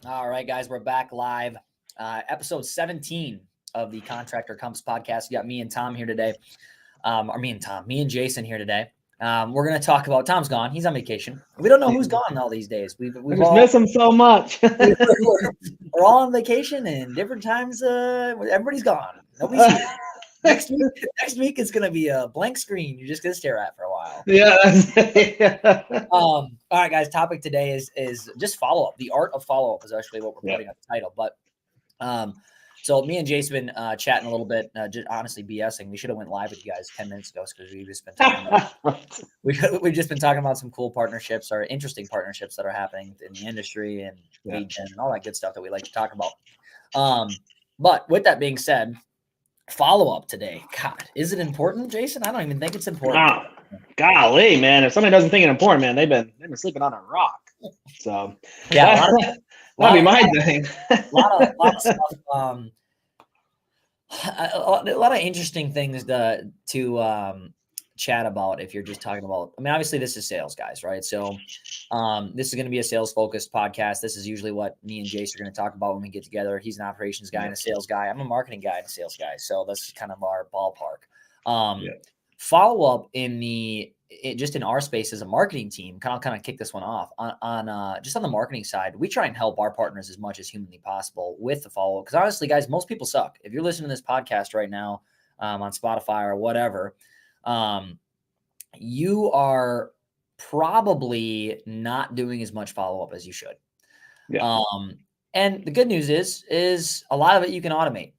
All right, guys, we're back live. Episode 17 of the Contractor Compass podcast. You got me and Tom here today. Me and Jason here today. We're going to talk about Tom's gone. He's on vacation. We don't know who's gone all these days. I just miss him so much. we're all on vacation and different times. Everybody's gone. Nobody's here. Next week is going to be a blank screen. You're just going to stare at for a while. Yeah. All right, guys. Topic today is just follow up. The art of follow up is actually what we're putting on the title. But so me and Jason been chatting a little bit, just honestly BSing. We should have went live with you guys 10 minutes ago because we've just been talking about we've just been talking about some cool partnerships or interesting partnerships that are happening in the industry and lead gen and all that good stuff that we like to talk about. But with that being said, follow up today. God, is it important, Jason? I don't even think it's important. Wow. Golly, man! If somebody doesn't think it's important, man, they've been sleeping on a rock. So yeah, that'd be my thing. A lot of stuff. A lot of interesting things to chat about if you're just talking about. I mean, obviously, this is sales, guys, right? So, this is going to be a sales focused podcast. This is usually what me and Jason are going to talk about when we get together. He's an operations guy and a sales guy. I'm a marketing guy and a sales guy. So this is kind of our ballpark. Follow up just in our space as a marketing team. I'll kind of kick this one off on just on the marketing side. We try and help our partners as much as humanly possible with the follow up. Because honestly, guys, most people suck. If you're listening to this podcast right now on Spotify or whatever, you are probably not doing as much follow up as you should. Yeah. And the good news is a lot of it you can automate.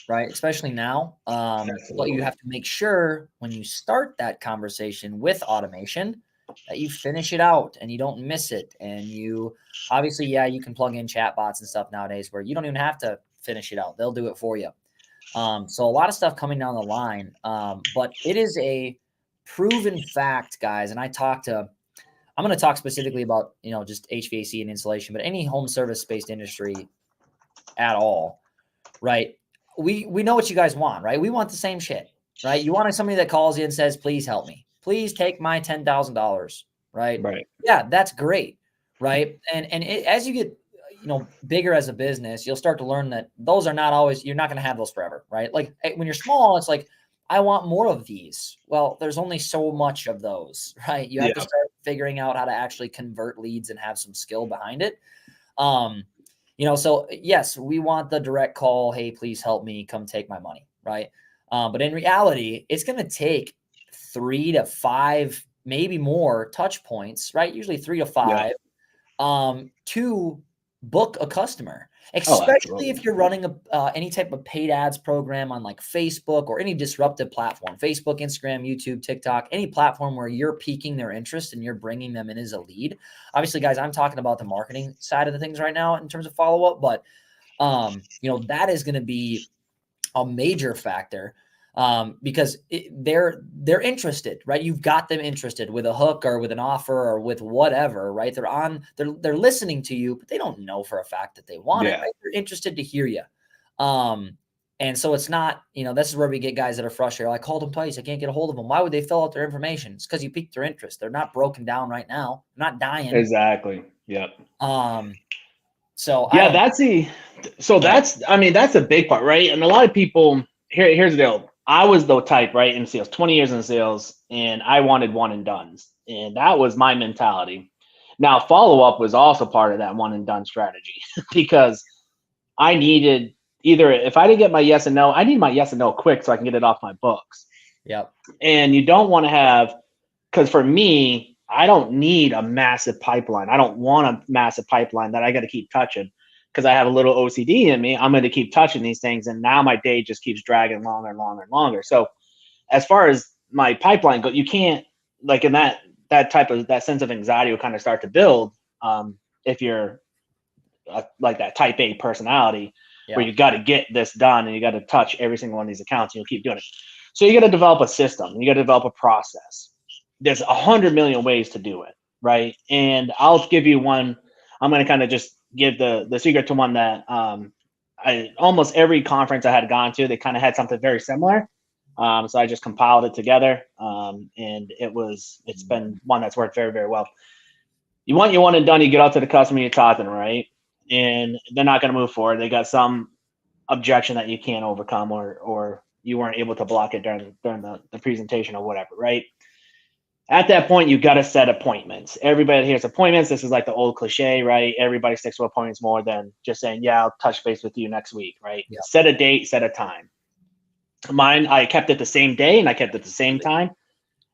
Right. Especially now. But you have to make sure when you start that conversation with automation that you finish it out and you don't miss it. And you obviously, you can plug in chat bots and stuff nowadays where you don't even have to finish it out. They'll do it for you. So a lot of stuff coming down the line. But it is a proven fact, guys. And I'm going to talk specifically about, just HVAC and insulation, but any home service based industry at all. Right. We know what you guys want, right? We want the same shit, right? You want somebody that calls you and says, please help me. Please take my $10,000, right? Right. Yeah, that's great, right? And as you get, bigger as a business, you'll start to learn that those are not always, you're not going to have those forever, right? Like when you're small, it's like, I want more of these. Well, there's only so much of those, right? You have to start figuring out how to actually convert leads and have some skill behind it. So yes, we want the direct call. Hey, please help me, come take my money. Right. But in reality, it's going to take 3 to 5, maybe more touch points, right? Usually 3 to 5, to book a customer, especially if you're running any type of paid ads program on like Facebook or any disruptive platform, Facebook, Instagram, YouTube, TikTok, any platform where you're piquing their interest and you're bringing them in as a lead. Obviously, guys, I'm talking about the marketing side of the things right now in terms of follow-up, but that is going to be a major factor because they're interested, right? You've got them interested with a hook or with an offer or with whatever, right? They're listening to you, but they don't know for a fact that they want it. Right? They're interested to hear you. And so it's not, this is where we get guys that are frustrated. I called them twice. I can't get a hold of them. Why would they fill out their information? It's because you piqued their interest. They're not broken down right now. They're not dying. Exactly. Yep. So that's a big part, right? And a lot of people here's the deal. I was the type, right, in sales, 20 years in sales, and I wanted one and dones. And that was my mentality. Now, follow-up was also part of that one and done strategy because I needed if I didn't get my yes and no, I need my yes and no quick so I can get it off my books. Yep. And you don't want to have, because for me, I don't need a massive pipeline. I don't want a massive pipeline that I got to keep touching. Because I have a little OCD in me, I'm going to keep touching these things. And now my day just keeps dragging longer and longer and longer. So as far as my pipeline goes, you can't, like in that sense of anxiety will kind of start to build if you're like that type A personality where you got to get this done and you got to touch every single one of these accounts and you'll keep doing it. So you got to develop a system. You got to develop a process. There's 100 million ways to do it, right? And I'll give you one. I'm going to kind of just give the secret to one that almost every conference I had gone to, they kind of had something very similar. So I just compiled it together, and it's been one that's worked very, very well. You want your one and done, you get out to the customer, you talk to them, right? and they're not going to move forward. They got some objection that you can't overcome, or you weren't able to block it during the presentation or whatever, right? At that point, you got to set appointments. Everybody hears appointments. This is like the old cliche, right? Everybody sticks to appointments more than just saying, yeah, I'll touch base with you next week, right? Yeah. Set a date, set a time. Mine, I kept it the same day and I kept it the same time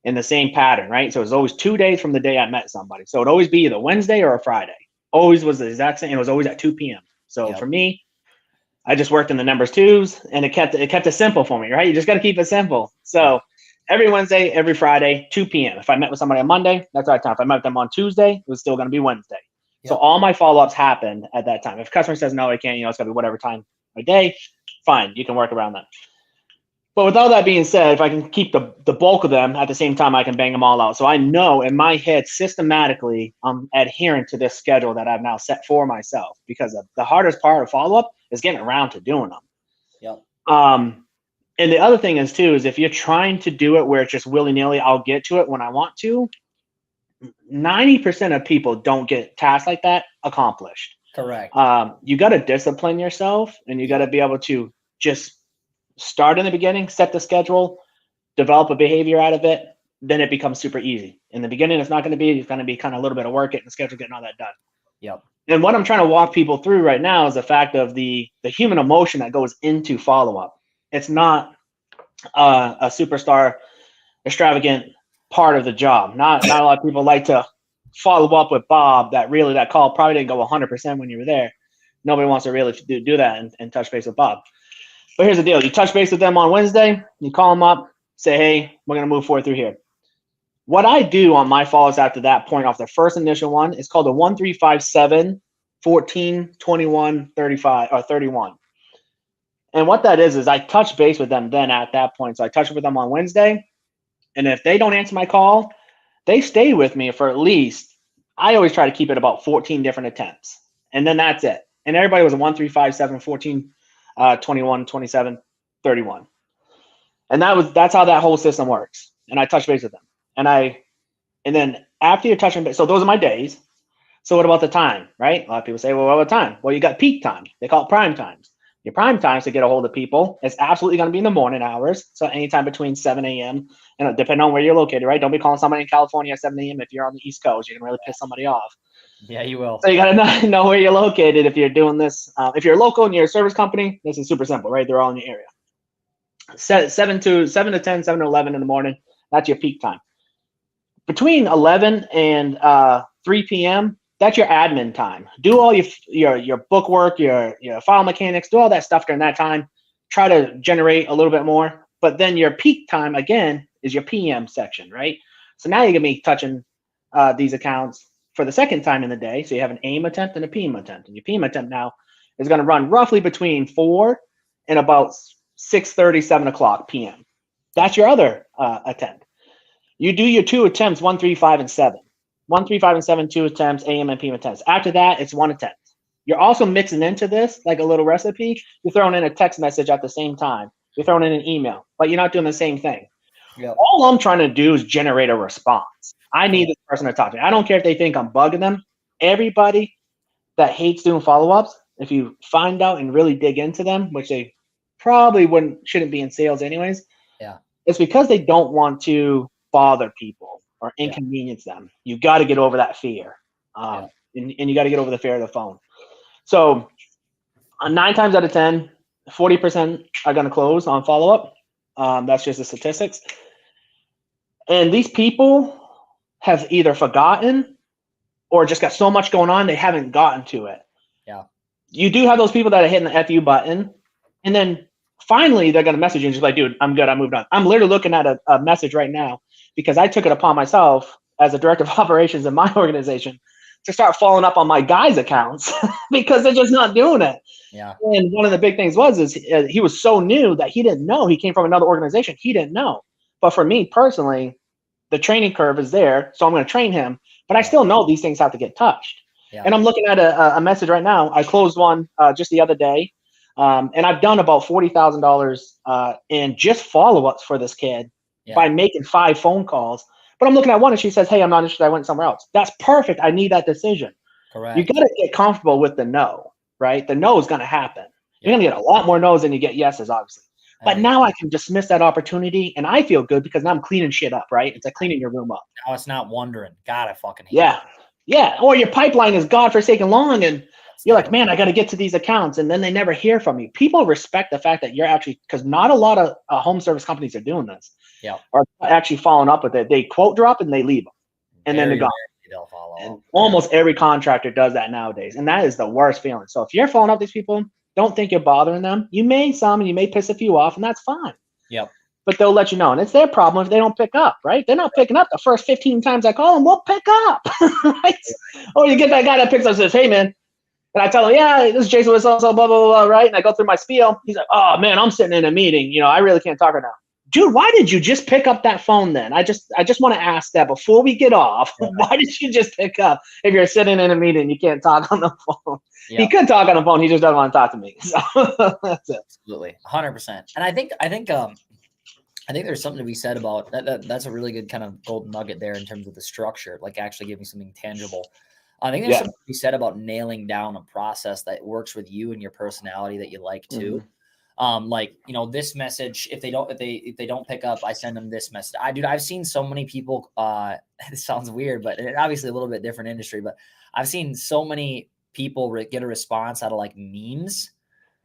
in the same pattern, right? So it was always 2 days from the day I met somebody. So it'd always be either Wednesday or a Friday. Always was the exact same. It was always at 2 p.m. So for me, I just worked in the numbers twos, and it kept it simple for me, right? You just got to keep it simple. So every Wednesday, every Friday, 2 p.m. If I met with somebody on Monday, that's our time. If I met with them on Tuesday, it was still going to be Wednesday. So all my follow-ups happened at that time. If a customer says, no, I can't, it's got to be whatever time of day, fine, you can work around that. But with all that being said, if I can keep the bulk of them at the same time, I can bang them all out. So I know in my head systematically I'm adhering to this schedule that I've now set for myself, because the hardest part of follow-up is getting around to doing them. Yep. And the other thing is too, is if you're trying to do it where it's just willy-nilly, I'll get to it when I want to, 90% of people don't get tasks like that accomplished. Correct. You got to discipline yourself, and you got to be able to just start in the beginning, set the schedule, develop a behavior out of it. Then it becomes super easy. In the beginning, it's going to be kind of a little bit of work getting the schedule, getting all that done. Yep. And what I'm trying to walk people through right now is the fact of the human emotion that goes into follow-up. It's not a superstar extravagant part of the job. Not a lot of people like to follow up with Bob. That call probably didn't go 100% when you were there. Nobody wants to really do that and touch base with Bob. But here's the deal. You touch base with them on Wednesday. You call them up, say, hey, we're going to move forward through here. What I do on my follows after that point off the first initial one is called a 1357 14 21 35 or 31. And what that is I touch base with them then at that point. So I touch with them on Wednesday. And if they don't answer my call, they stay with me for at least, I always try to keep it about 14 different attempts. And then that's it. And everybody was a 1357 14 21 27 31. And that's how that whole system works. And I touch base with them. And then after you're touching base, so those are my days. So what about the time, right? A lot of people say, well, what about time? Well, you got peak time. They call it prime times. Your prime times to get a hold of people is absolutely going to be in the morning hours. So anytime between 7 a.m. and depending on where you're located, right? Don't be calling somebody in California at 7 a.m. If you're on the East Coast, you can really piss somebody off. Yeah, you will. So you got to know where you're located if you're doing this. If you're local and you're a service company, this is super simple, right? They're all in your area. 7 to 10, 7 to 11 in the morning. That's your peak time. Between 11 and 3 p.m., that's your admin time. Do all your book work, your file mechanics, do all that stuff during that time. Try to generate a little bit more. But then your peak time, again, is your PM section, right? So now you're going to be touching these accounts for the second time in the day. So you have an AM attempt and a PM attempt. And your PM attempt now is going to run roughly between 4 and about 6:30, 7 o'clock PM. That's your other attempt. You do your 2 attempts, 1, 3, 5, and 7. 1, 3, 5, and 7, 2 attempts, AM and PM attempts. After that, it's 1 attempt. You're also mixing into this like a little recipe. You're throwing in a text message at the same time. You're throwing in an email, but you're not doing the same thing. Yep. All I'm trying to do is generate a response. I need this person to talk to me. I don't care if they think I'm bugging them. Everybody that hates doing follow-ups, if you find out and really dig into them, which they probably shouldn't be in sales anyways, it's because they don't want to bother people or inconvenience them. You got to get over that fear. And you got to get over the fear of the phone. So 9 times out of 10, 40% are going to close on follow-up. That's just the statistics. And these people have either forgotten or just got so much going on, they haven't gotten to it. Yeah. You do have those people that are hitting the FU button. And then finally, they're going to message you and just like, dude, I'm good. I moved on. I'm literally looking at a message right now because I took it upon myself as a director of operations in my organization to start following up on my guys' accounts because they're just not doing it. Yeah. And one of the big things was he was so new that he didn't know. He came from another organization. He didn't know. But for me personally, the training curve is there, so I'm going to train him. But I still know these things have to get touched. Yeah. And I'm looking at a message right now. I closed one just the other day. And I've done about $40,000 in just follow-ups for this kid by making 5 phone calls. But I'm looking at one and she says, hey, I'm not interested. I went somewhere else. That's perfect. I need that decision. You Correct. got to get comfortable with the no, right? The no is going to happen. You're Yeah. going to get a lot more no's than you get yeses, obviously. But Hell yeah. now I can dismiss that opportunity, and I feel good because now I'm cleaning shit up, right? It's like cleaning your room up. Now it's not wondering. God, I fucking hate Yeah. that. Yeah. Or your pipeline is godforsaken long, and That's you're like, terrible. man, I got to get to these accounts. And then they never hear from you. People respect the fact that you're actually, because not a lot of home service companies are doing this, Yeah. are actually following up with it. They quote drop and they leave them, and then they're Very gone. rarely they'll follow And up. almost every contractor does that nowadays. And that is the worst feeling. So if you're following up these people, don't think you're bothering them. You may some, and you may piss a few off, and that's fine. Yep. But they'll let you know. And it's their problem if they don't pick up, right? They're not picking up the first 15 times I call them. We'll pick up, right? Or you get that guy that picks up and says, hey, man. And I tell him, yeah, this is Jason with so-so, blah, blah, blah, right? And I go through my spiel. He's like, oh, man, I'm sitting in a meeting. You know, I really can't talk right now. Dude, why did you just pick up that phone then? I just want to ask that before we get off. Yeah. Why did you just pick up if you're sitting in a meeting, you can't talk on the phone? Yep. He could talk on the phone. He just doesn't want to talk to me. So that's it. Absolutely. 100%. And I think there's something to be said about that. That's a really good kind of golden nugget there in terms of the structure, like actually giving something tangible. I think there's something to be said about nailing down a process that works with you and your personality that you like too. Like, you know, this message, if they don't pick up, I send them this message. I've seen so many people, it sounds weird, but obviously a little bit different industry, but I've seen so many people get a response out of like memes.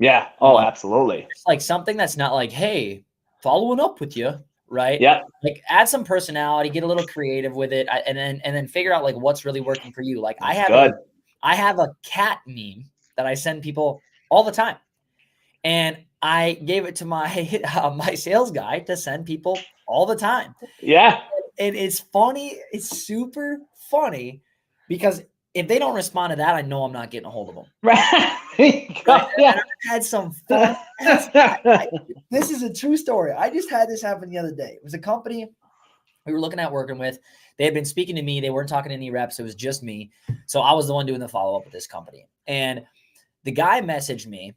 Yeah. Oh, absolutely. It's like something that's not like, hey, following up with you, right? Yeah. Like add some personality, get a little creative with it, and then figure out like what's really working for you. Like I have a cat meme that I send people all the time, and I gave it to my my sales guy to send people all the time. Yeah. And it's funny. It's super funny because if they don't respond to that, I know I'm not getting a hold of them. Right. Right? Yeah. And I had some fun. This is a true story. I just had this happen the other day. It was a company we were looking at working with. They had been speaking to me. They weren't talking to any reps. It was just me. So I was the one doing the follow-up with this company. And the guy messaged me,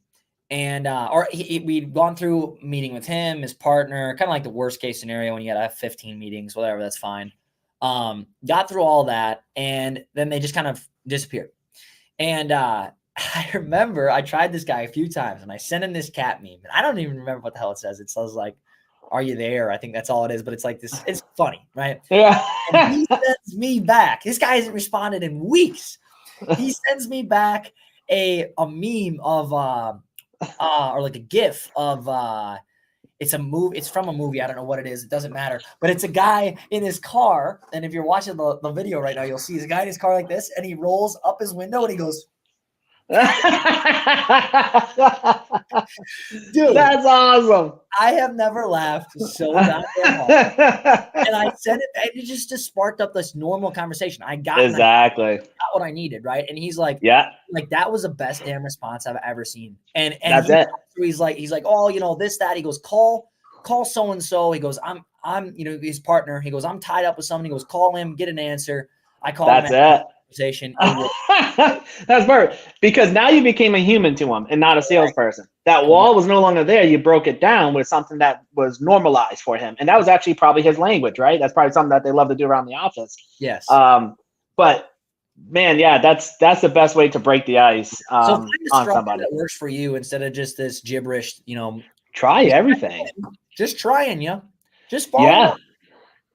and we'd gone through a meeting with him, his partner, kind of like the worst case scenario when you got to have 15 meetings, whatever, that's fine. Got through all that, and then they just kind of disappeared. And I remember I tried this guy a few times, and I sent him this cat meme. And I don't even remember what the hell it says. It says like, "Are you there?" I think that's all it is. But it's like this. It's funny, right? Yeah. And he sends me back. This guy hasn't responded in weeks. He sends me back a meme of or like a GIF of it's a movie. It's from a movie. I don't know what it is. It doesn't matter. But it's a guy in his car. And if you're watching the video right now, you'll see he's a guy in his car like this, and he rolls up his window and he goes, dude, that's awesome. I have never laughed so goddamn hard. And I said it, it just sparked up this normal conversation. I got what I needed, right? And he's like, yeah, like that was the best damn response I've ever seen. And that's it. He's like, oh, you know, this, that. He goes, call so and so. He goes, I'm, you know, his partner. He goes, I'm tied up with someone. He goes, call him, get an answer. I call him. That's it. Conversation. That's perfect, because now you became a human to him and not a salesperson. That wall was no longer there. You broke it down with something that was normalized for him, and that was actually probably his language, right? That's probably something that they love to do around the office. Yes. But man, yeah, that's the best way to break the ice so find a on structure somebody that works for you instead of just this gibberish. You know, try everything. Just trying, you. Just follow. Yeah.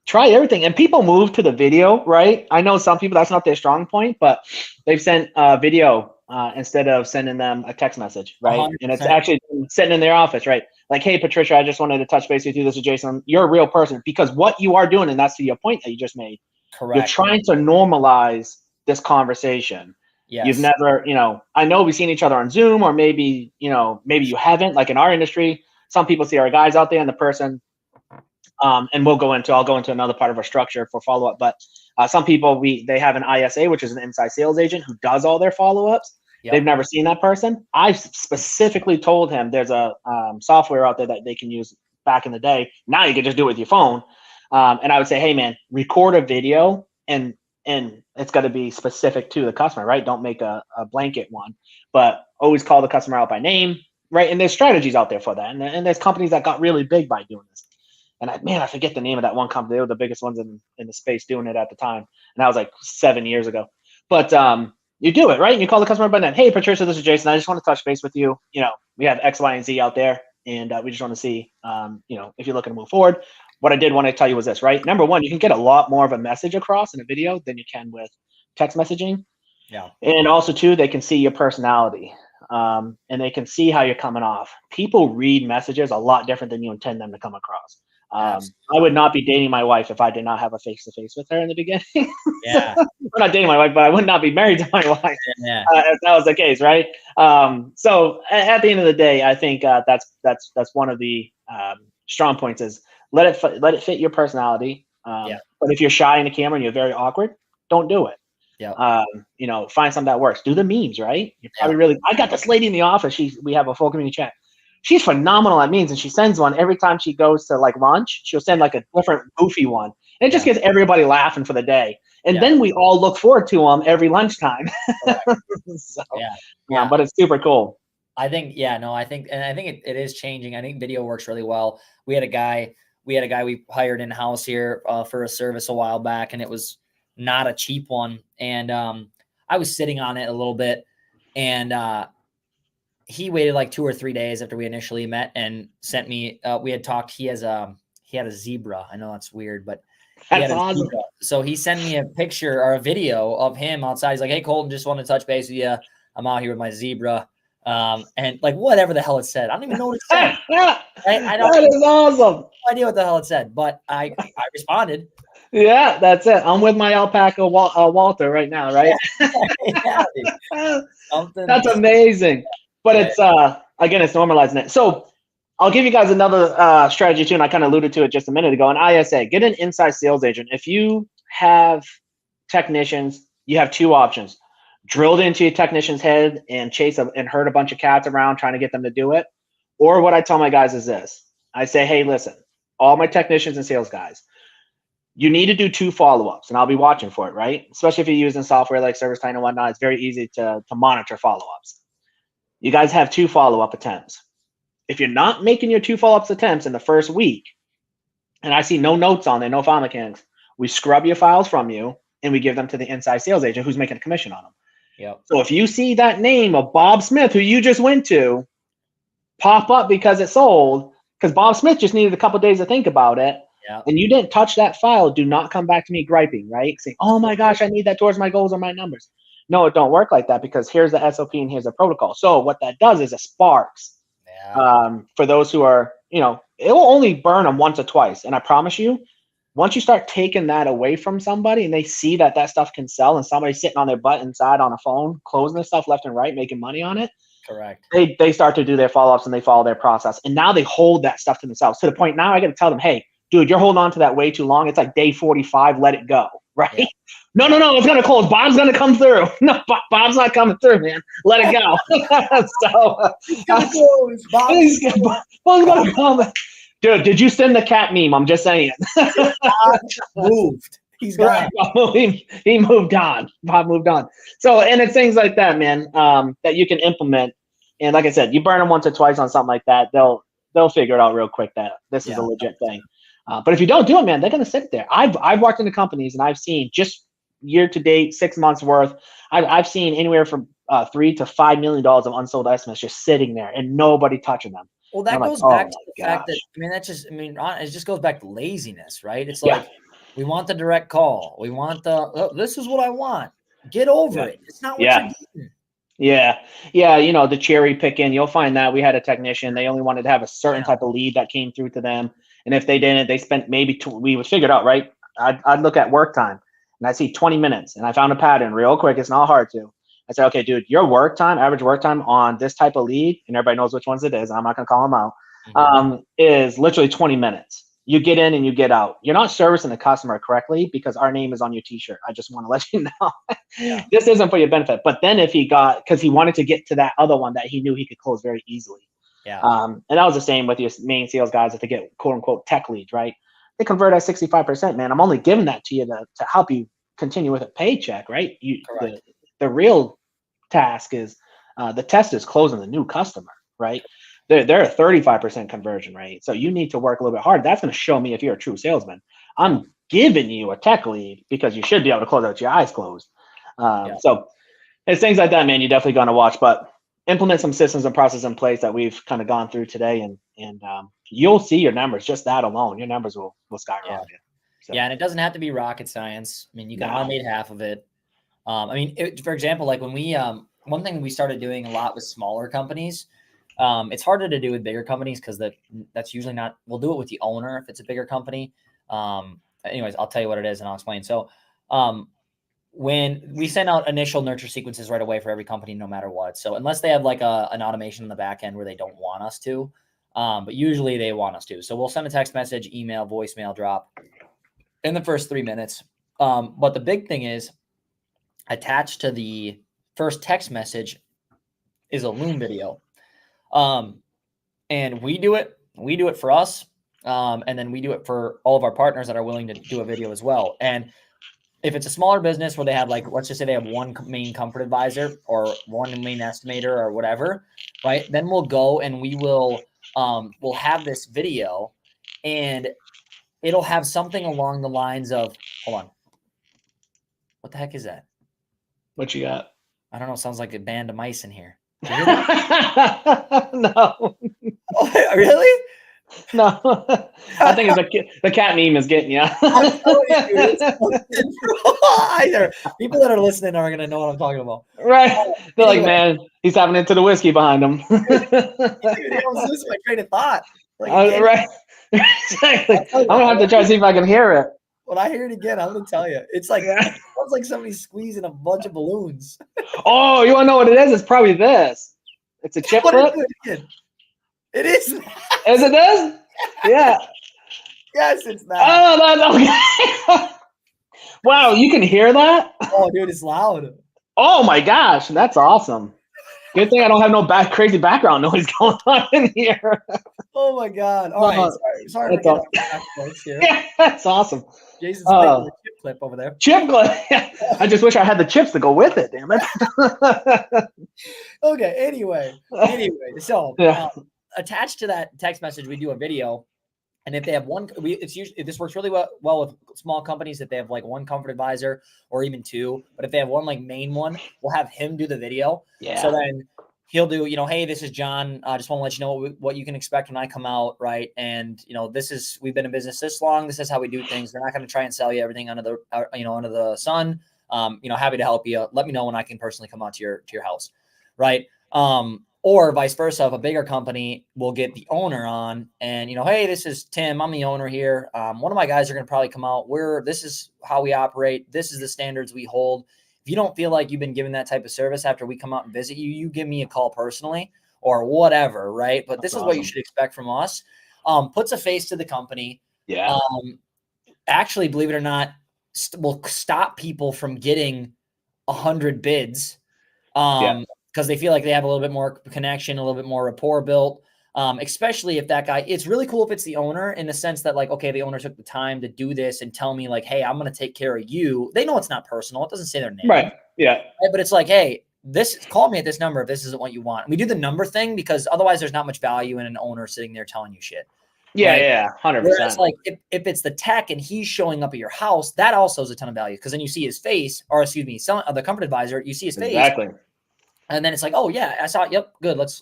Try everything. And people move to the video, right? I know some people, that's not their strong point, but they've sent video instead of sending them a text message, right? 100%. And it's actually sitting in their office, right? Like, hey, Patricia, I just wanted to touch base with you. This is Jason. You're a real person, because what you are doing, and that's to your point that you just made, Correct. you're trying to normalize this conversation. Yes. You've never, you know, I know we've seen each other on Zoom, or maybe, you know, maybe you haven't. Like in our industry, some people see our guys out there and the person, and I'll go into another part of our structure for follow-up, but some people, they have an ISA, which is an inside sales agent who does all their follow-ups. Yep. They've never seen that person. I specifically told him there's a software out there that they can use back in the day. Now you can just do it with your phone. And I would say, hey man, record a video, and it's got to be specific to the customer, right? Don't make a blanket one, but always call the customer out by name, right? And there's strategies out there for that. And there's companies that got really big by doing this. And I forget the name of that one company. They were the biggest ones in the space doing it at the time. And that was like 7 years ago. But You do it, right? And you call the customer by name. Hey, Patricia, this is Jason. I just want to touch base with you. We have X, Y, and Z out there, and we just want to see, if you're looking to move forward. What I did want to tell you was this, right? Number one, you can get a lot more of a message across in a video than you can with text messaging. Yeah. And also, too, they can see your personality, and they can see how you're coming off. People read messages a lot different than you intend them to come across. I would not be dating my wife if I did not have a face-to-face with her in the beginning. Yeah. I'm not dating my wife, but I would not be married to my wife if that was the case, right? So at the end of the day, I think that's one of the strong points is let it fit your personality. But if you're shy in the camera and you're very awkward, don't do it. Yeah. Find something that works. Do the memes, right? You're probably I got this lady in the office. We have a full community chat. She's phenomenal at memes, and she sends one every time she goes to like lunch. She'll send like a different goofy one, and it just gets everybody laughing for the day. And then we all look forward to them every lunchtime. So, but it's super cool. I think it is changing. I think video works really well. We had a guy we hired in house here for a service a while back, and it was not a cheap one. And I was sitting on it a little bit, and he waited like 2 or 3 days after we initially met and sent me. We had talked. He had a zebra. I know that's weird, but that's awesome. So he sent me a picture or a video of him outside. He's like, "Hey, Colton, just want to touch base with you. I'm out here with my zebra." And like whatever the hell it said. I don't even know what it said. I know. That is awesome. No idea what the hell it said, but I responded. Yeah, that's it. I'm with my alpaca Walter right now, right? That's amazing. But it's again, it's normalizing it. So I'll give you guys another strategy too, and I kind of alluded to it just a minute ago. An ISA, get an inside sales agent. If you have technicians, you have two options: drilled into your technician's head and and herd a bunch of cats around trying to get them to do it. Or what I tell my guys is this: I say, hey, listen, all my technicians and sales guys, you need to do 2 follow-ups, and I'll be watching for it, right? Especially if you're using software like ServiceTitan and whatnot, it's very easy to monitor follow-ups. You guys have 2 follow-up attempts. If you're not making your 2 follow-up attempts in the first week, and I see no notes on there, no file mechanics, we scrub your files from you and we give them to the inside sales agent who's making a commission on them. Yep. So if you see that name of Bob Smith, who you just went to, pop up because it sold, because Bob Smith just needed a couple days to think about it, and you didn't touch that file, do not come back to me griping, right? Saying, oh my gosh, I need that towards my goals or my numbers. No, it don't work like that, because here's the SOP and here's the protocol. So what that does is it sparks. For those who are, it will only burn them once or twice. And I promise you, once you start taking that away from somebody and they see that stuff can sell, and somebody's sitting on their butt inside on a phone, closing their stuff left and right, making money on it. Correct. They start to do their follow-ups and they follow their process. And now they hold that stuff to themselves, to the point now I got to tell them, hey, dude, you're holding on to that way too long. It's like day 45. Let it go. Right? Yeah. No. It's going to close. Bob's going to come through. No, Bob's not coming through, man. Let it go. Bob's going to come. Dude, did you send the cat meme? I'm just saying. Bob moved. He's gone. He moved on. Bob moved on. So, and it's things like that, man, that you can implement. And like I said, you burn them once or twice on something like that, they'll figure it out real quick that this is a legit thing. But if you don't do it, man, they're going to sit there. I've worked in the companies and I've seen just year to date, 6 months worth. I've seen anywhere from $3 to $5 million of unsold estimates just sitting there and nobody touching them. Well, that goes back to the fact that, it just goes back to laziness, right? It's like, we want the direct call. We want this is what I want. Get over it. It's not what you're getting. Yeah. The cherry picking, you'll find that we had a technician. They only wanted to have a certain type of lead that came through to them. And if they didn't, they spent maybe we would figure it out, right? I'd look at work time and I see 20 minutes and I found a pattern real quick. It's not hard to. I said, okay, dude, your average work time on this type of lead, and everybody knows which ones it is, I'm not going to call them out, is literally 20 minutes. You get in and you get out. You're not servicing the customer correctly because our name is on your t-shirt. I just want to let you know. This isn't for your benefit. But then if because he wanted to get to that other one that he knew he could close very easily. And that was the same with your main sales guys if they get quote unquote tech leads, right? They convert at 65%, man. I'm only giving that to you to help you continue with a paycheck, right? The real task is the test is closing the new customer, right? They're a 35% conversion rate. So you need to work a little bit hard. That's going to show me if you're a true salesman. I'm giving you a tech lead because you should be able to close out with your eyes closed. So It's things like that, man. You're definitely going to watch, but implement some systems and processes in place that we've kind of gone through today, and you'll see your numbers. Just that alone, your numbers will skyrocket. Yeah. So, Yeah, and it doesn't have to be rocket science. I mean, you can automate half of it. I mean, for example, like when we one thing we started doing a lot with smaller companies. It's harder to do with bigger companies because that's usually not. We'll do it with the owner if it's a bigger company. Anyways, I'll tell you what it is and I'll explain. So, when we send out initial nurture sequences right away for every company, no matter what. So unless they have like an automation in the back end where they don't want us to, but usually they want us to. So we'll send a text message, email, voicemail drop in the first 3 minutes. But the big thing is attached to the first text message is a Loom video. And we do it for us. And then we do it for all of our partners that are willing to do a video as well. And if it's a smaller business where they have like, let's just say they have one main comfort advisor or one main estimator or whatever, right? Then we'll go and we'll have this video and it'll have something along the lines of, hold on. What the heck is that? What you got? I don't know. It sounds like a band of mice in here. No. Oh, really? No. I think it's the cat meme is getting you. I'm telling you, people that are listening are going to know what I'm talking about. Right. They're like, man, he's having it to the whiskey behind him. Dude, I was losing my train of thought. Like, right. Exactly. I'm going to have to try to see if I can hear it. When I hear it again, I'm going to tell you. It's like, it sounds like somebody squeezing a bunch of balloons. Oh, you want to know what it is? It's probably this. It's a chip clip. It is. Is it this? Yeah. Yes, it's that. Oh, that's okay. Wow, you can hear that? Oh, dude, it's loud. Oh my gosh, that's awesome. Good thing I don't have no crazy background noise going on in here. Oh my God. All right. Sorry for getting here. Yeah, that's awesome. Jason's playing the chip clip over there. Chip clip. I just wish I had the chips to go with it, damn it. Okay, anyway. So attached to that text message, we do a video. And if they have this works really well with small companies if they have like one comfort advisor or even two. But if they have one like main one, we'll have him do the video. Yeah. So then he'll do, hey, this is John. I just want to let you know what you can expect when I come out, right? And we've been in business this long. This is how we do things. We're not going to try and sell you everything under the sun. Happy to help you. Let me know when I can personally come out to your house, right? Or vice versa, if a bigger company will get the owner on and, hey, this is Tim. I'm the owner here. One of my guys are going to probably come out. This is how we operate. This is the standards we hold. If you don't feel like you've been given that type of service after we come out and visit you, you give me a call personally or whatever, right? But this is what you should expect from us. Puts a face to the company. Yeah. Actually, believe it or not, will stop people from getting 100 bids. Because they feel like they have a little bit more connection, a little bit more rapport built, especially if that guy, it's really cool if it's the owner in the sense that like, okay, the owner took the time to do this and tell me like, hey, I'm going to take care of you. They know it's not personal. It doesn't say their name. Right. Yeah. Right? But it's like, hey, call me at this number if this isn't what you want. And we do the number thing because otherwise there's not much value in an owner sitting there telling you shit. Yeah, right? yeah, 100%. Whereas like if it's the tech and he's showing up at your house, that also is a ton of value because then you see his face, or excuse me, the comfort advisor, you see his face. Exactly. And then it's like, oh yeah, I saw it. Yep, good. Let's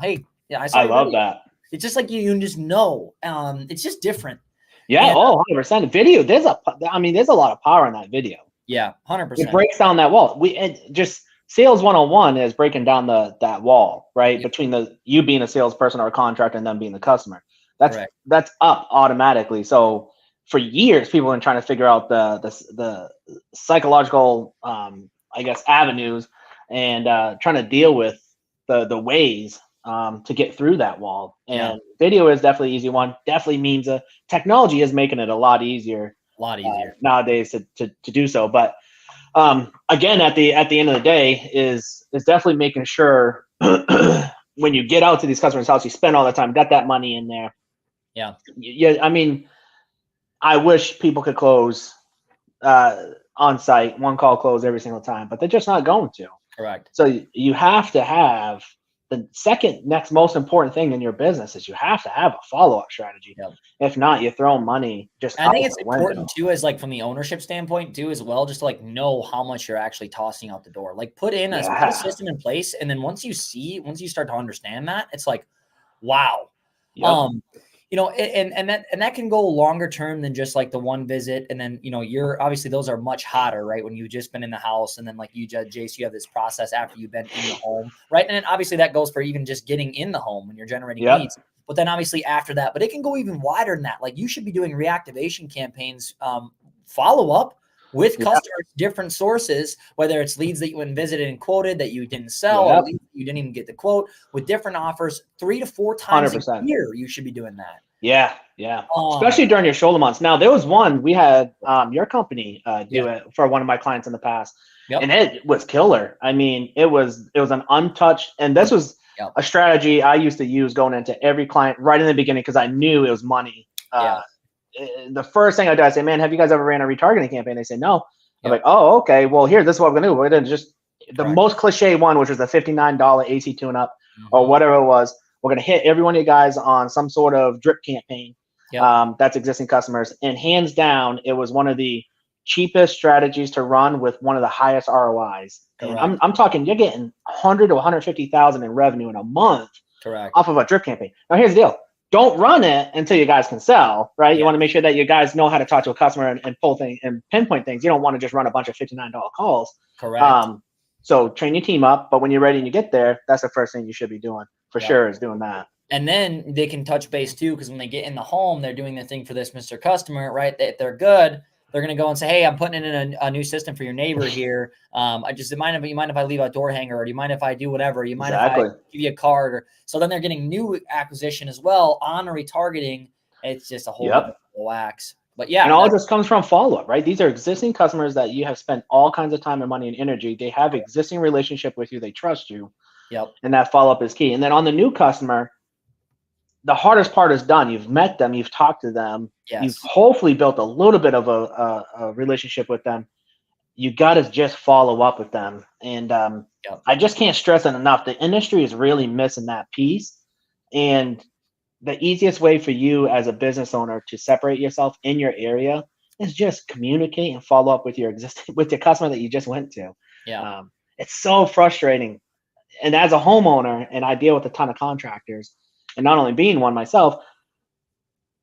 hey, yeah, I saw. I love that. It's just like you just know. It's just different. Yeah. And, 100%. Video. There's a lot of power in that video. Yeah, 100%. It breaks down that wall. Just sales 101 is breaking down that wall, right? Yeah. Between you being a salesperson or a contractor and them being the customer. That's up automatically. So for years, people have been trying to figure out the psychological, avenues and trying to deal with the ways to get through that wall. And video is definitely an easy one. Definitely means technology is making it a lot easier nowadays to do so. But again, at the end of the day, is definitely making sure when you get out to these customers' house, you spend all the time, got that money in there. Yeah. I mean, I wish people could close on site, one call close every single time, but they're just not going to. Correct. So you have to have the second next most important thing in your business is you have to have a follow-up strategy. Yep. If not, you're throwing money just I out think it's the important window. too, as like from the ownership standpoint too, as well, just to like know how much you're actually tossing out the door. Like put a system in place, and then once you start to understand that, it's like, wow. Yep. You know, and that can go longer term than just like the one visit. And then, you know, you're obviously those are much hotter, right? When you've just been in the house, and then like you, Jace, you have this process after you've been in the home, right? And then obviously that goes for even just getting in the home when you're generating leads. But then obviously after that, but it can go even wider than that. Like you should be doing reactivation campaigns, follow up with customers, different sources, whether it's leads that you went and visited and quoted that you didn't sell, or leads you didn't even get the quote, with different offers 3 to 4 times 100%. a year. You should be doing that. Yeah. Especially during your shoulder months. Now, there was one we had your company do it for one of my clients in the past, and it was killer. I mean, it was an untouched, and this was a strategy I used to use going into every client right in the beginning because I knew it was money. The first thing I do, I say, man, have you guys ever ran a retargeting campaign? They say no. I'm like, oh, okay. Well, here, this is what we're gonna do. We're gonna just the most cliche one, which was the $59 AC tune-up or whatever it was. We're gonna hit every one of you guys on some sort of drip campaign. That's existing customers, and hands down, it was one of the cheapest strategies to run with one of the highest ROIs. And I'm talking, you're getting 100 to 150,000 in revenue in a month off of a drip campaign. Now, here's the deal. Don't run it until you guys can sell, right? You want to make sure that you guys know how to talk to a customer and pull things and pinpoint things. You don't want to just run a bunch of $59 calls. So train your team up, but when you're ready and you get there, that's the first thing you should be doing for sure, is doing that. And then they can touch base too, because when they get in the home, they're doing the thing for this Mr. Customer, right? If they're good, they're going to go and say, hey, I'm putting in a new system for your neighbor here. You mind if I leave a door hanger, or do you mind if I do whatever? You mind if I give you a card? Or so then they're getting new acquisition as well on a retargeting. It's just a whole different wax. But yeah, and all this comes from follow-up, right? These are existing customers that you have spent all kinds of time and money and energy. They have existing relationship with you. They trust you. And that follow-up is key. And then on the new customer, the hardest part is done. You've met them, you've talked to them, you've hopefully built a little bit of a relationship with them. You got to just follow up with them. And I just can't stress it enough. The industry is really missing that piece. And the easiest way for you as a business owner to separate yourself in your area is just communicate and follow up with your customer that you just went to. It's so frustrating. And as a homeowner, and I deal with a ton of contractors, and not only being one myself,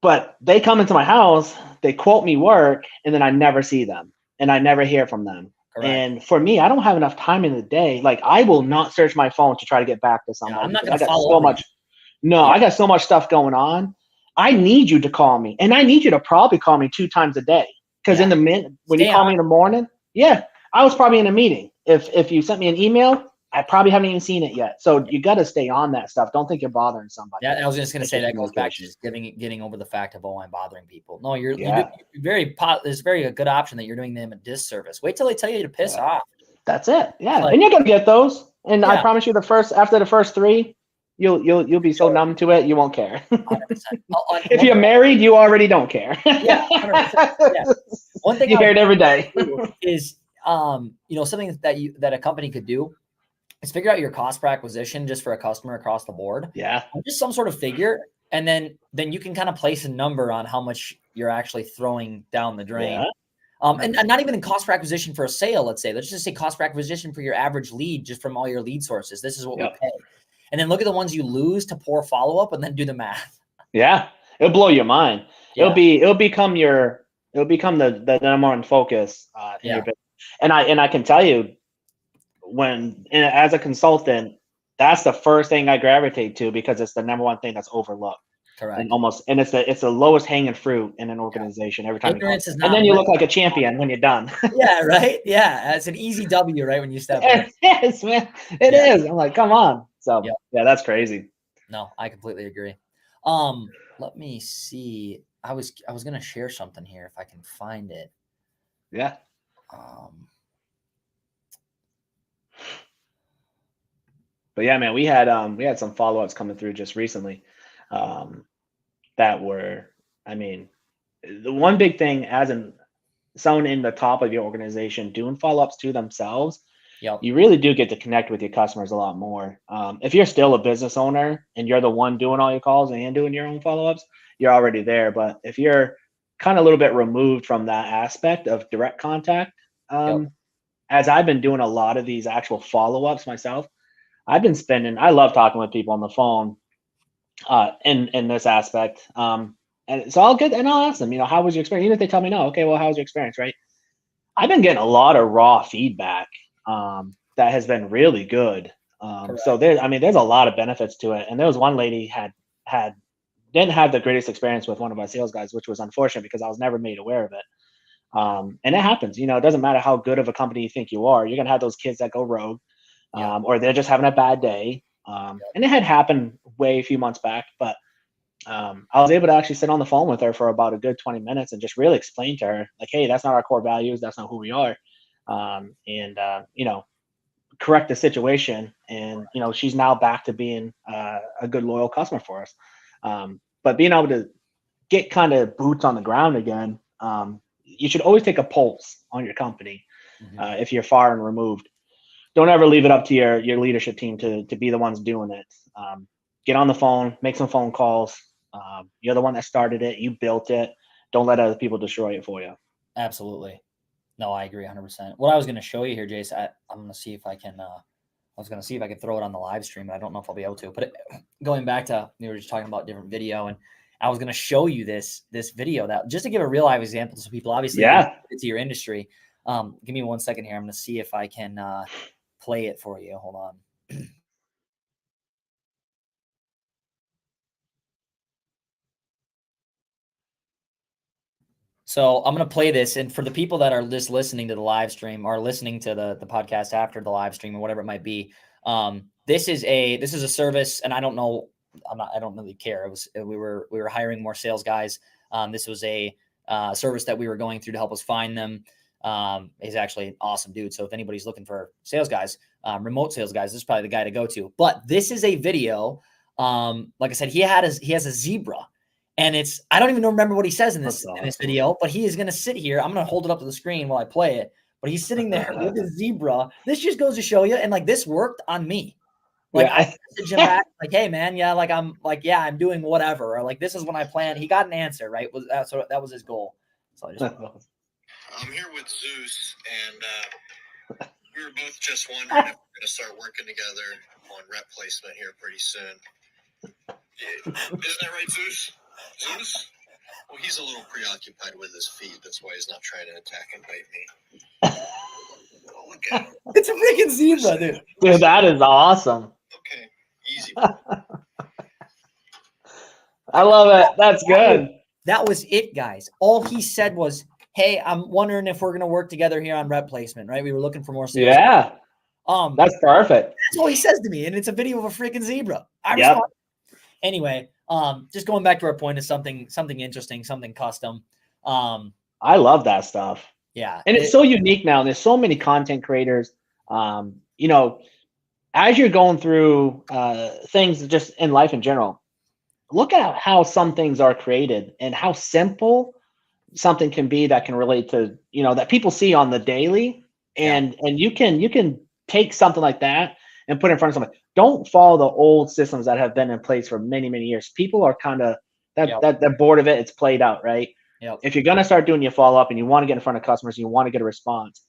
but they come into my house, they quote me work, and then I never see them and I never hear from them. And for me, I don't have enough time in the day. Like, I will not search my phone to try to get back to somebody. I'm not going to follow so much. No, I got so much stuff going on. I need you to call me, and I need you to probably call me 2 times a day. Because in the minute when you call me in the morning, I was probably in a meeting. If you sent me an email, I probably haven't even seen it yet. So you got to stay on that stuff. Don't think you're bothering somebody. Yeah, I was just going to say that goes back to just getting over the fact of, I'm bothering people. No, there's a very good option that you're doing them a disservice. Wait till they tell you to piss off. That's it. Yeah, and you're gonna get those. And I promise you, after the first 3, you'll be so numb to it, you won't care. 100%. If you're married, you already don't care. 100%. One thing you hear it every day is something that a company could do is figure out your cost per acquisition just for a customer across the board. Just some sort of figure. And then you can kind of place a number on how much you're actually throwing down the drain. And not even in cost per acquisition for a sale, let's say. Let's just say cost per acquisition for your average lead, just from all your lead sources. This is what we pay. And then look at the ones you lose to poor follow-up, and then do the math. It'll blow your mind. It'll become the number one focus in your business. And I can tell you, as a consultant, that's the first thing I gravitate to, because it's the number one thing that's overlooked. Correct. And it's the lowest hanging fruit in an organization every time. Ignorance is not, and then you look like a champion when you're done. Right. Yeah, it's an easy W, right, when you step in. Yes, man, it is. I'm like, come on. So that's crazy. No, I completely agree. Let me see. I was gonna share something here if I can find it. But yeah, man, we had some follow-ups coming through just recently that were, the one big thing, as in someone in the top of your organization doing follow-ups to themselves, Yep. you really do get to connect with your customers a lot more. If you're still a business owner and you're the one doing all your calls and doing your own follow-ups, you're already there. But if you're kind of a little bit removed from that aspect of direct contact, Yep. as I've been doing a lot of these actual follow-ups myself, I love talking with people on the phone in this aspect. And so I'll ask them, how was your experience? Even if they tell me no, okay, well, how was your experience, right? I've been getting a lot of raw feedback that has been really good. So Correct. there's a lot of benefits to it. And there was one lady had didn't have the greatest experience with one of our sales guys, which was unfortunate because I was never made aware of it. And it happens, it doesn't matter how good of a company you think you are, you're gonna have those kids that go rogue, Yep. or they're just having a bad day. And it had happened way a few months back, but I was able to actually sit on the phone with her for about a good 20 minutes and just really explain to her, like, hey, that's not our core values, that's not who we are, and correct the situation. And she's now back to being a good loyal customer for us. But being able to get kind of boots on the ground again, you should always take a pulse on your company. If you're far and removed, don't ever leave it up to your leadership team to be the ones doing it. Get on the phone, make some phone calls. You're the one that started it, you built it. Don't let other people destroy it for you. Absolutely. No, I agree 100%. What I was going to show you here, Jace, I'm going to see if I can. I was going to see if I could throw it on the live stream, but I don't know if I'll be able to. But going back to, we were just talking about different video, and I was going to show you this video that just to give a real live example, so people obviously it's your industry. Give me 1 second here. I'm going to see if I can play it for you. Hold on. So I'm going to play this. And for the people that are just listening to the live stream or listening to the podcast after the live stream or whatever it might be, this is a service, and I don't know, I don't really care. We were hiring more sales guys. This was a service that we were going through to help us find them. He's actually an awesome dude. So if anybody's looking for sales guys, remote sales guys, this is probably the guy to go to. But this is a video. Like I said, he has a zebra. And I don't even remember what he says in this video, but he is going to sit here. I'm going to hold it up to the screen while I play it. But he's sitting there with his zebra. This just goes to show you. And like, this worked on me. Like, I messaged him back, like, hey man, I'm doing whatever. Or like, this is when I plan. He got an answer, right? So that was his goal. So I'm here with Zeus, and we were both just wondering if we're going to start working together on rep placement here pretty soon. Isn't that right, Zeus? Zeus? Well, he's a little preoccupied with his feet. That's why he's not trying to attack and bite me. Oh, look at him. It's a freaking zebra, dude. Dude, that is awesome. Okay, easy. I love it. That's good. That was it, guys. All he said was, hey, I'm wondering if we're going to work together here on rep placement, right? We were looking for more sales. Yeah. That's perfect. That's all he says to me. And it's a video of a freaking zebra. Anyway, just going back to our point of something interesting, something custom. I love that stuff. Yeah. And it's so unique now. There's so many content creators. As you're going through things just in life in general, look at how some things are created and how simple something can be that can relate to, that people see on the daily. And you can take something like that and put it in front of somebody. Don't follow the old systems that have been in place for many, many years. People are kind of they're bored of it. It's played out, right? Yep. If you're going to start doing your follow-up and you want to get in front of customers and you want to get a response,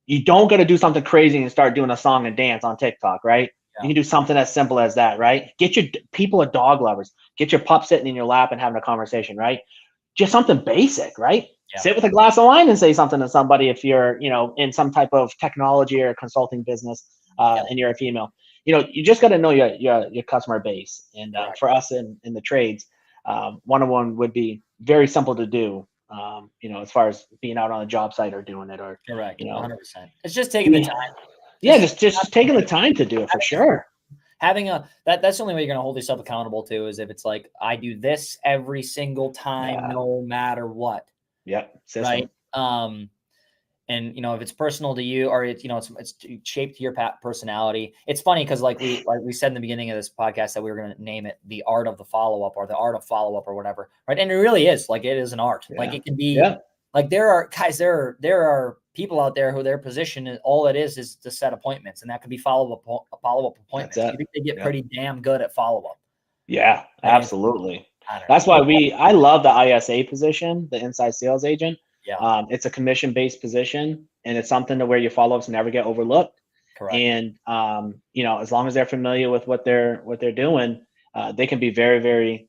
you don't got to do something crazy and start doing a song and dance on TikTok, right? Yeah. You can do something as simple as that, right? Get your people are dog lovers. Get your pup sitting in your lap and having a conversation, right? Just something basic, right? Yeah. Sit with a glass of wine and say something to somebody if you're, in some type of technology or consulting business and you're a female. You just got to know your customer base. And for us in the trades, one-on-one would be very simple to do, as far as being out on a job site or doing it or, correct, 100%. It's just taking the time. Just taking the time to do it for sure. Having that's the only way you're going to hold yourself accountable to is if it's like, I do this every single time, no matter what. Yep. Right. And if it's personal to you or it's shaped to your personality. It's funny because like we said in the beginning of this podcast that we were going to name it the art of the follow-up or the art of follow-up or whatever. Right. And it really is like, it is an art. Yeah. Like it can be like there are people out there who their position is all it is to set appointments, and that could be follow-up appointments. You think they get pretty damn good at follow-up. Yeah, And absolutely. I That's why I love the ISA position, the inside sales agent. Yeah. It's a commission-based position, and it's something to where your follow-ups never get overlooked. Correct. And as long as they're familiar with what they're doing, they can be very, very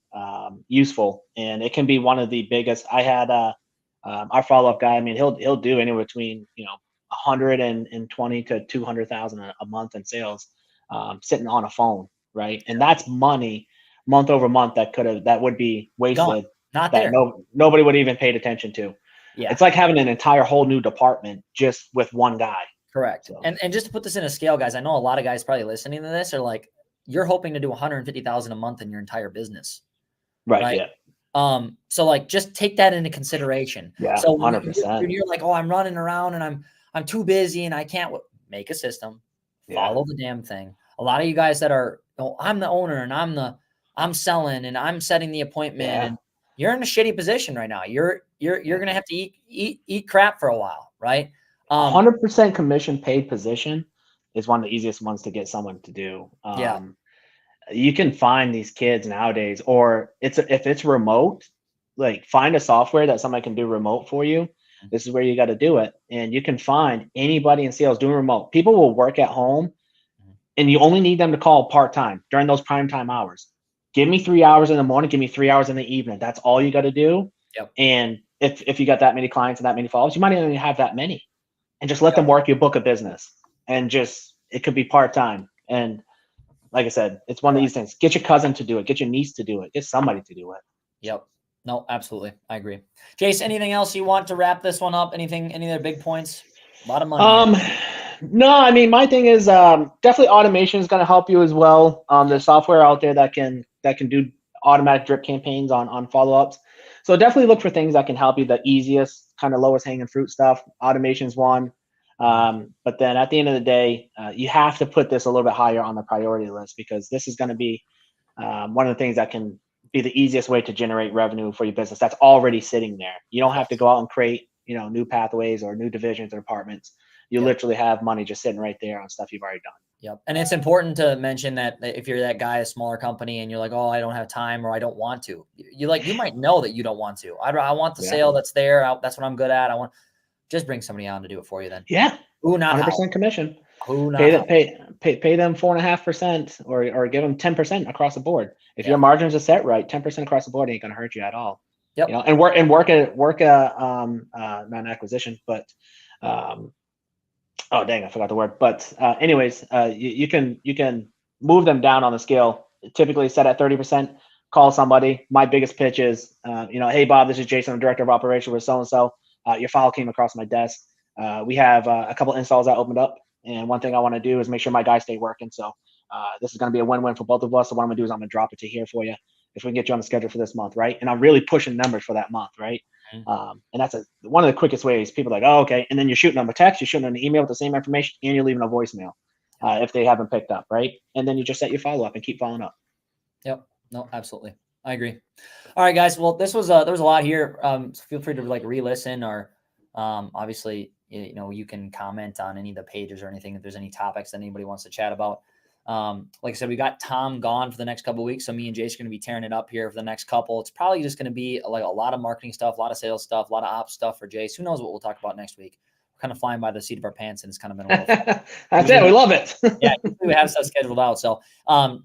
useful. And it can be one of the biggest. I had our follow-up guy. I mean, he'll do anywhere between 120 to 200,000 a month in sales, sitting on a phone, right? And that's money month over month that would be wasted. Gone. Not that there. Nobody would even paid attention to. Yeah. It's like having an entire whole new department just with one guy. Correct. So. And just to put this in a scale, guys, I know a lot of guys probably listening to this are like, you're hoping to do 150,000 a month in your entire business. Right. Yeah. So like, just take that into consideration. Yeah. So 100%. You're like, oh, I'm running around and I'm too busy and I can't make a system, follow the damn thing. A lot of you guys that are, I'm the owner and I'm selling and I'm setting the appointment and you're in a shitty position right now. You're going to have to eat crap for a while. Right. 100% commission paid position is one of the easiest ones to get someone to do. You can find these kids nowadays, or if it's remote, like find a software that somebody can do remote for you. This is where you got to do it. And you can find anybody in sales doing remote. People will work at home and you only need them to call part-time during those prime time hours. Give me 3 hours in the morning, give me 3 hours in the evening. That's all you got to do. Yep. And if you got that many clients and that many followers, you might not even have that many. And just let them work your book of business. And it could be part-time. And like I said, it's one of these things. Get your cousin to do it. Get your niece to do it. Get somebody to do it. Yep. No, absolutely. I agree. Jace, anything else you want to wrap this one up? Any other big points? A lot of money. No, I mean, my thing is definitely automation is going to help you as well. There's software out there that can do automatic drip campaigns on follow-ups. So definitely look for things that can help you. The easiest, kind of lowest hanging fruit stuff. Automation's one. But then at the end of the day, you have to put this a little bit higher on the priority list, because this is going to be one of the things that can be the easiest way to generate revenue for your business. That's already sitting there. You don't have to go out and create, new pathways or new divisions or departments. You literally have money just sitting right there on stuff you've already done. Yep. And it's important to mention that if you're that guy, a smaller company, and you're like, oh, I don't have time or I don't want to, you might know that you don't want to. I want the sale that's there. That's what I'm good at. Just bring somebody on to do it for you then. Yeah. Who not 100% commission. Who not pay them 4.5% or give them 10% across the board. If your margins are set right, 10% across the board ain't gonna hurt you at all. Yep. And work a non-acquisition, but oh dang, I forgot the word. But anyways, you can move them down on the scale. Typically set at 30%. Call somebody. My biggest pitch is, hey Bob, this is Jason, I'm director of operations with so and so. Your file came across my desk. We have a couple installs that opened up, and one thing I want to do is make sure my guys stay working. So this is going to be a win-win for both of us. So what I'm going to do is I'm going to drop it to here for you if we can get you on the schedule for this month, right? And I'm really pushing numbers for that month, right? And that's one of the quickest ways. People are like, oh, okay. And then you're shooting them a text, you're shooting them an email with the same information, and you're leaving a voicemail if they haven't picked up, right? And then you just set your follow-up and keep following up. Yep. No, absolutely. I agree. All right, guys. Well, there was a lot here. So feel free to re-listen, or obviously, you can comment on any of the pages or anything if there's any topics that anybody wants to chat about. Like I said, we got Tom gone for the next couple of weeks, so me and Jace are going to be tearing it up here for the next couple. It's probably just going to be like a lot of marketing stuff, a lot of sales stuff, a lot of ops stuff for Jace. Who knows what we'll talk about next week? We're kind of flying by the seat of our pants, and it's kind of been a little. That's it. We love it. Yeah, we have stuff scheduled out, so a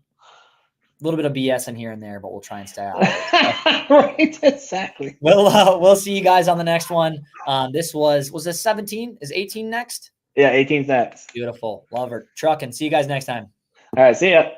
little bit of BS in here and there, but we'll try and stay out of it. Right, exactly. We'll see you guys on the next one. This was this 17? Is 18 next? Yeah, 18's next. Beautiful. Love her. Trucking. See you guys next time. All right, see ya.